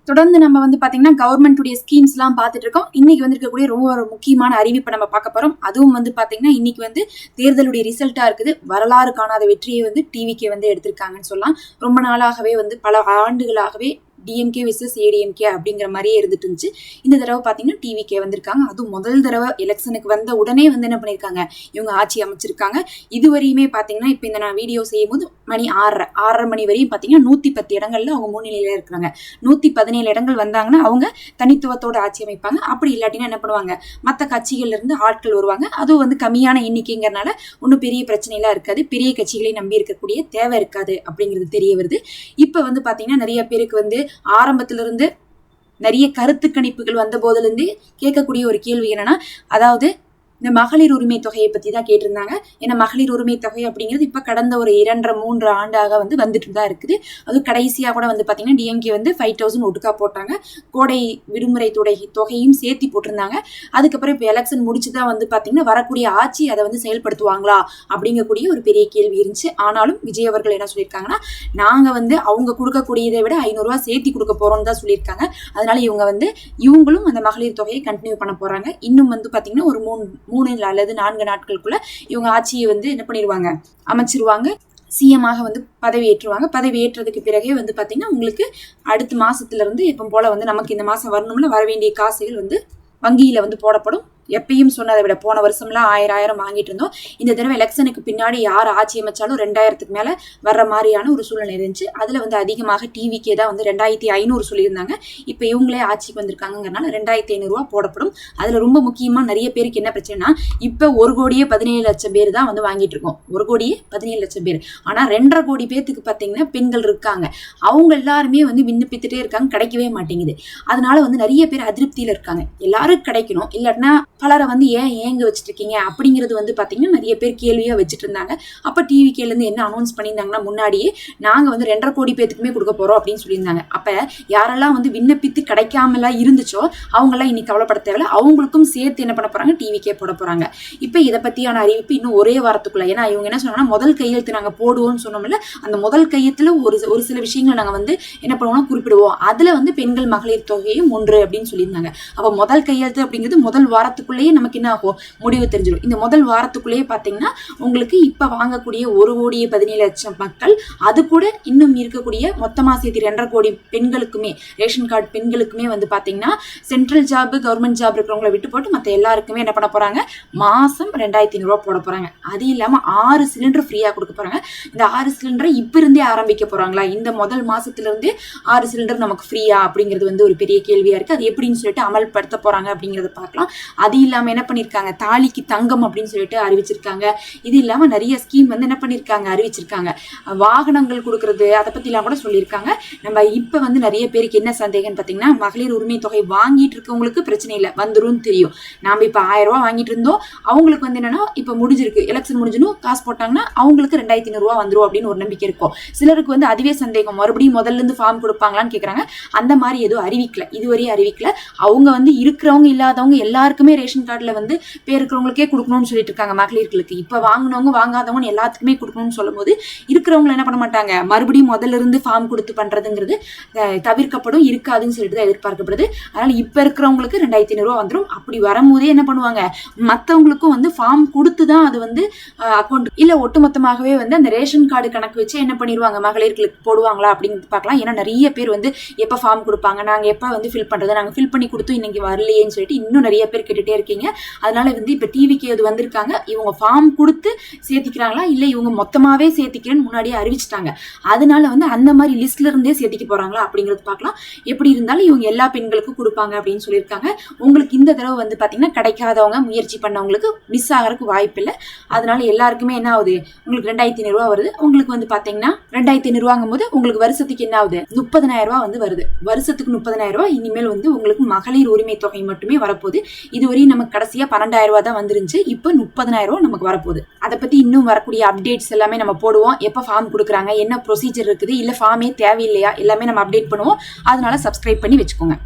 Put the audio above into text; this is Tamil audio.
தொடர்ந்து நம்ம வந்து பாத்தீங்கன்னா கவர்மெண்ட்டுடைய ஸ்கீம்ஸ் எல்லாம் பார்த்துட்டு இருக்கோம். இன்னைக்கு வந்து இருக்கக்கூடிய ரொம்ப ஒரு முக்கியமான அறிவிப்பை நம்ம பார்க்க போறோம். அதுவும் வந்து பாத்தீங்கன்னா இன்னைக்கு வந்து தேர்தலுடைய ரிசல்ட்டா இருக்குது. வரலாறு காணாத வெற்றியை வந்து டிவிக்கே வந்து எடுத்திருக்காங்கன்னு சொல்லலாம். ரொம்ப நாளாகவே வந்து பல ஆண்டுகளாகவே டிஎம்கே விசஸ் ஏடிஎம்கே அப்படிங்கிற மாதிரியே இருந்துட்டு இருந்துச்சு. இந்த தடவை பார்த்தீங்கன்னா டிவிக்கே வந்திருக்காங்க. அதுவும் முதல் தடவை எலெக்ஷனுக்கு வந்த உடனே வந்து என்ன பண்ணியிருக்காங்க, இவங்க ஆட்சி அமைச்சிருக்காங்க. இதுவரையுமே பார்த்தீங்கன்னா இப்போ இந்த நான் வீடியோ செய்யும் போது மணி 6:30 மணி வரையும் பார்த்தீங்கன்னா 110 இடங்கள்ல அவங்க முன்னிலையில இருக்கிறாங்க. 117 இடங்கள் வந்தாங்கன்னா அவங்க தனித்துவத்தோட ஆட்சி அமைப்பாங்க. அப்படி இல்லாட்டினா என்ன பண்ணுவாங்க, மற்ற கட்சிகள்ல இருந்து ஆட்கள் வருவாங்க. அதுவும் வந்து கம்மியான எண்ணிக்கைங்கிறனால ஒன்றும் பெரிய பிரச்சனைலாம் இருக்காது. பெரிய கட்சிகளை நம்பி இருக்கக்கூடிய தேவை இருக்காது அப்படிங்கிறது தெரிய வருது. இப்போ வந்து பார்த்தீங்கன்னா நிறைய பேருக்கு வந்து ஆரம்பத்திலிருந்து நிறைய கருத்து கணிப்புகள் வந்த போதிலிருந்து கேட்கக்கூடிய ஒரு கேள்வி என்னன்னா, அதாவது இந்த மகளிர் உரிமை தொகையை பத்தி தான் கேட்டிருந்தாங்க. ஏன்னா மகளிர் உரிமை தொகை அப்படிங்கிறது இப்ப கடந்த ஒரு 2.5-3 ஆண்டாக வந்து வந்துட்டு தான் இருக்குது. அது கடைசியா கூட வந்து பாத்தீங்கன்னா டிஎம்கே வந்து 5,000 ஒட்டுக்கா போட்டாங்க. கோடை விடுமுறை தொகையும் சேர்த்தி போட்டிருந்தாங்க. அதுக்கப்புறம் இப்ப எலெக்ஷன் முடிச்சுதான் வந்து பாத்தீங்கன்னா வரக்கூடிய ஆட்சி அதை வந்து செயல்படுத்துவாங்களா அப்படிங்கக்கூடிய ஒரு பெரிய கேள்வி இருந்துச்சு. ஆனாலும் விஜய் அவர்கள் என்ன சொல்லியிருக்காங்கன்னா, நாங்க வந்து அவங்க கொடுக்கக்கூடியதை விட 500 ரூபாய் சேர்த்தி கொடுக்க போறோம்னு தான் சொல்லியிருக்காங்க. அதனால இவங்களும் அந்த மகளிர் தொகையை கண்டினியூ பண்ண போறாங்க. இன்னும் வந்து பாத்தீங்கன்னா ஒரு 3 அல்லது 4 நாட்களுக்குள்ள இவங்க ஆட்சியை வந்து என்ன பண்ணிடுவாங்க, அமைச்சிருவாங்க. சிஎமாக வந்து பதவி ஏற்றுவாங்க. பதவி ஏற்றதுக்கு பிறகே வந்து பாத்தீங்கன்னா உங்களுக்கு அடுத்த மாசத்துல இருந்து எப்போ போல வந்து நமக்கு இந்த மாசம் வரணும்ல வர வேண்டிய காசுகள் வந்து வங்கியில வந்து போடப்படும். எப்பயும் சொன்னதை விட போன வருஷம்லாம் 1000 வாங்கிட்டு இருந்தோம். இந்த தடவை எலெக்ஷனுக்கு பின்னாடி யார் ஆட்சி அமைச்சாலும் 2000க்கு மேல வர்ற மாதிரியான ஒரு சூழ்நிலை இருந்துச்சு. அதுல வந்து அதிகமாக டிவிக்கே தான் வந்து 2500 சொல்லியிருந்தாங்க. இப்ப இவங்களே ஆட்சிக்கு வந்திருக்காங்கிறனால 2500 ரூபாய் போடப்படும். அதுல ரொம்ப முக்கியமா நிறைய பேருக்கு என்ன பிரச்சனைனா, இப்ப 1,17,00,000 பேர் தான் வந்து வாங்கிட்டு இருக்கோம். 1,17,00,000 பேர். ஆனா 2.5 கோடி பேருக்கு பாத்தீங்கன்னா பெண்கள் இருக்காங்க. அவங்க எல்லாருமே வந்து விண்ணப்பித்துட்டே இருக்காங்க, கிடைக்கவே மாட்டேங்குது. அதனால வந்து நிறைய பேர் அதிருப்தியில இருக்காங்க. எல்லாரும் கிடைக்கணும், இல்லாட்டினா பலரை வந்து ஏங்க வச்சுட்டு இருக்கீங்க அப்படிங்கிறது வந்து பாத்தீங்கன்னா நிறைய பேர் கேள்வியா வச்சுட்டு இருந்தாங்க. அப்ப டிவிகேல இருந்து என்ன அனௌன்ஸ் பண்ணியிருந்தாங்கன்னா, முன்னாடியே நாங்க வந்து 2.5 கோடி பேத்துக்குமே கொடுக்க போறோம் அப்படின்னு சொல்லியிருந்தாங்க. அப்ப யாரெல்லாம் வந்து விண்ணப்பித்து கிடைக்காமலாம் இருந்துச்சோ அவங்க எல்லாம் இன்னைக்கு கவலைப்பட தேவையில்ல, அவங்களுக்கும் சேர்த்து என்ன பண்ண போறாங்க, டிவிக்கே போட போறாங்க. இப்ப இதை பத்தியான அறிவிப்பு இன்னும் ஒரே வாரத்துக்குள்ள, ஏன்னா இவங்க என்ன சொன்னாங்கன்னா முதல் கையெழுத்து நாங்க போடுவோம்னு சொன்னோம்ல, அந்த முதல் கையெழுத்துல ஒரு சில விஷயங்களை நாங்க வந்து என்ன பண்ணுவோம்னா குறிப்பிடுவோம். அதுல வந்து பெண்கள் மகளிர் தொகையும் ஒன்று அப்படின்னு சொல்லியிருந்தாங்க. அப்ப முதல் கையெழுத்து அப்படிங்கிறது முதல் வாரத்துக்குள்ளேயே நமக்கு என்ன ஆகும், முடிவு தெரிஞ்சிடும். இந்த முதல் வாரத்துக்குள்ளேயே பாத்தீங்கன்னா உங்களுக்கு இப்ப வாங்கக்கூடிய 1,17,00,000 மக்கள், அது கூட இன்னும் இருக்கக்கூடிய மொத்தமா சேர்த்து 2.5 கோடி பெண்களுக்குமே, ரேஷன் கார்டு பெண்களுக்குமே வந்து பாத்தீங்கன்னா சென்ட்ரல் ஜாப் கவர்மெண்ட் ஜாப் இருக்கிறவங்களை விட்டு போட்டு மற்ற எல்லாருக்குமே என்ன பண்ண போறாங்க, மாசம் 2,500 ரூபாய் போட போறாங்க. அது இல்லாம 6 சிலிண்டர் ஃப்ரீயா கொடுக்க போறாங்க. இந்த 6 சிலிண்டரை இப்ப இருந்தே ஆரம்பிக்க போறாங்களா, இந்த முதல் மாசத்துல இருந்தே 6 சிலிண்டர் நமக்கு ஃப்ரீயா அப்படிங்கிறது வந்து ஒரு பெரிய கேள்வியா இருக்கு. அது எப்படின்னு சொல்லிட்டு அமல்படுத்த போறாங்க அப்படிங்கறத பார்க்கலாம். அது இல்லாம என்ன பண்ணிருக்காங்க, தாலிக்கு தங்கம் அப்படின்னு சொல்லிட்டு அறிவிச்சிருக்காங்க. இது இல்லாம நிறைய ஸ்கீம் வந்து என்ன பண்ணிருக்காங்க, அறிவிச்சிருக்காங்க. வாகனங்கள் கொடுக்கறது அதை பத்தி எல்லாம் கூட சொல்லியிருக்காங்க. நம்ம இப்ப வந்து நிறைய பேருக்கு என்ன சந்தேகம்னு பாத்தீங்கன்னா, மகளிர் உரிமை தொகை வாங்கிட்டு இருக்கவங்களுக்கு பிரச்சனை இல்லை, வந்துரும் தெரியும். நாம இப்ப 1000 ரூபாய் வாங்கிட்டு இருந்தோம், அவங்களுக்கு வந்து என்னன்னா இப்ப முடிஞ்சிருக்கு, எலெக்ஷன் முடிஞ்சணும், காசு போட்டாங்கன்னா அவங்களுக்கு 2,500 ரூபாய் வந்துரும் அப்படின்னு ஒரு நம்பிக்கை இருக்கும். சிலருக்கு வந்து அதுவே சந்தேகம், மறுபடியும் முதல்ல இருந்து ஃபார்ம் கொடுப்பாங்களான்னு கேக்குறாங்க. அந்த மாதிரி எதுவும் அறிவிக்கல, இதுவரையும் அறிவிக்கல. அவங்க வந்து இருக்கிறவங்க இல்லாதவங்க எல்லாருக்குமே ரேஷன் கார்டுல வந்து பேர் இருக்கிறவங்களுக்கே கொடுக்கணும்னு சொல்லிட்டு இருக்காங்க. மகளிர்களுக்கு இப்ப வாங்கினவங்க வாங்காதவங்க எல்லாத்துக்குமே கொடுக்கணும்னு சொல்லும் போது இருக்கிறவங்க என்ன பண்ண மாட்டாங்க, மறுபடியும் முதல்ல இருந்து ஃபார்ம் கொடுத்து பண்றதுங்கிறது தவிர்க்கப்படும், இருக்காதுன்னு சொல்லிட்டு தான் எதிர்பார்க்கப்படுது. அதனால இப்ப இருக்கிறவங்களுக்கு 2,500 ரூபாய் வந்துடும். அப்படி வரும்போதே என்ன பண்ணுவாங்க, மற்றவங்களுக்கும் வந்து ஃபார்ம் கொடுத்துதான் அது வந்து அக்கௌண்ட் இல்ல ஒட்டுமொத்தமாகவே வந்து அந்த ரேஷன் கார்டு கணக்கு வச்சு என்ன பண்ணிடுவாங்க, மகளிர்களுக்கு போடுவாங்களா அப்படின்னு பார்க்கலாம். ஏன்னா நிறைய பேர் வந்து எப்ப ஃபார்ம் கொடுப்பாங்க, நாங்க எப்ப வந்து ஃபில் பண்றது, நாங்க ஃபில் பண்ணி கொடுத்து இன்னைக்கு வரலையேன்னு சொல்லிட்டு இன்னும் நிறைய பேர் கேட்டுட்டே இருக்கீங்க. அதனால வந்து இப்ப டிவிக்கு அது வந்திருக்காங்க. இவங்க ஃபார்ம் கொடுத்து சேர்த்திக்கிறாங்களா இல்ல இவங்க மொத்தமாவே சேர்த்திக்கிறேன்னு முன்னாடியே அறிவிச்சிட்டாங்க. அதனால வந்து அந்த மாதிரி லிஸ்ட்ல இருந்தே சேர்த்திக்க போறாங்களா அப்படிங்கறது பார்க்கலாம். எப்படி இருந்தாலும் இவங்க எல்லா பெண்களுக்கும் கொடுப்பாங்க அப்படின்னு சொல்லியிருக்காங்க. உங்களுக்கு இந்த தடவை வந்து பாத்தீங்கன்னா கிடைக்காதவங்க, முயற்சி பண்ணவங்களுக்கு மிஸ் ஆகிறதுக்கு வாய்ப்பு இல்லை. அதனால எல்லாருக்குமே என்ன ஆகுது, உங்களுக்கு 2,500 ரூபாய் வருது. உங்களுக்கு வந்து பாத்தீங்கன்னா 2,500 ரூபாங்கும் போது உங்களுக்கு வருஷத்துக்கு என்ன ஆகுது, 30,000 ரூபாய் வந்து வருது. வருஷத்துக்கு 30,000 ரூபாய் இனிமேல் வந்து உங்களுக்கு மகளிர் உரிமை தொகை மட்டுமே வரப்போகுது. இதுவரையும் நமக்கு கடைசியா 12,000 ரூபாய் தான் வந்துருந்துச்சு. இப்போ 30,000 ரூபாய் நமக்கு வரப்போகுது. அதை பத்தி இன்னும் வரக்கூடிய அப்டேட்ஸ் எல்லாமே நம்ம போடுவோம். எப்ப ஃபார்ம் கொடுக்குறாங்க, என்ன ப்ரொசீஜர் இருக்குது, இல்ல ஃபார்மே தேவையில்லையா, எல்லாமே நம்ம அப்டேட் பண்ணுவோம். அதனால சப்ஸ்கிரைப் பண்ணி வச்சுக்கோங்க.